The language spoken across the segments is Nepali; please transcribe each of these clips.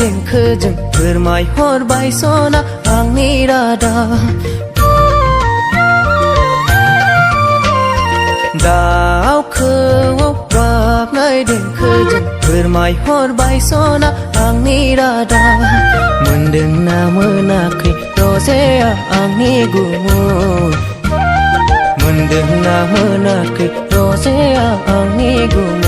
देंखोजों फोरमायहरबाय सना आंनि रादाब दाउ खौवौ गाबनाय देंखोजों फोरमायहरबाय सना आंनि रादाब मोनदोंना मोनाखै रजेया आंनि गुमुर मोनदोंना मोनाखै रजेया आंनि गुमुर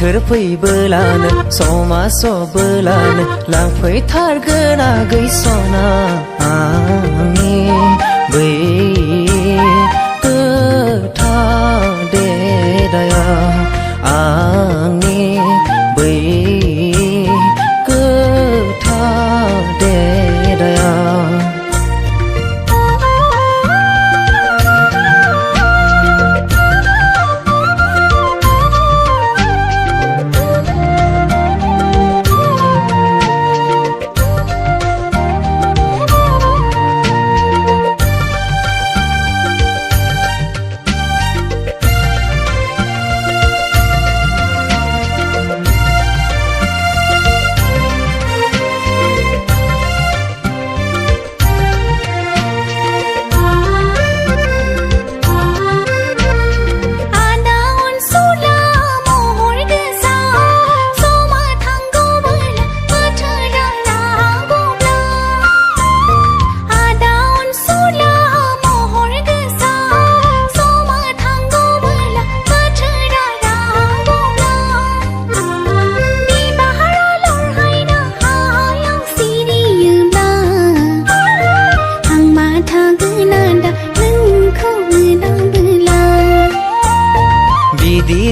बोथोर फैबोलानो समा सबोलानो लांफैथारगोन आगै सना आंनि बै गोथार देरायाव आंनि बै गोथार देरायाव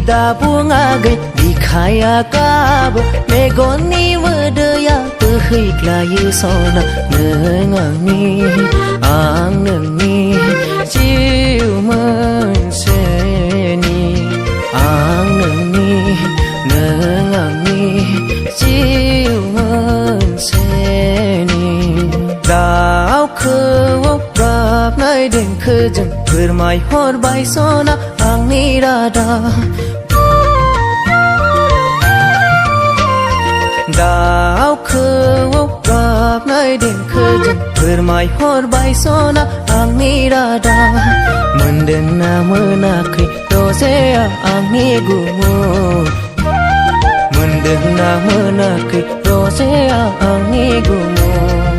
दा बुङाखै बिखाया गाबो मेगननि मोदैया बोहैग्लायो सना नों आंनि आं नोंनि जिउ मोनसेनि आं नोंनि नों आंनि जिउ मोनसेनि दाउ खौवौ गाबनाय देंखोजों फोरमायहरबाय सना आंनि रादाब दाउ खौवौ गाबनाय देंखोजों फोरमायहरबाय सना आंनि रादाब मोनदोंना मोनाखै रजेया आंनि गुमुर मोनदोंना मोनाखै रजेया आंनि गुमुर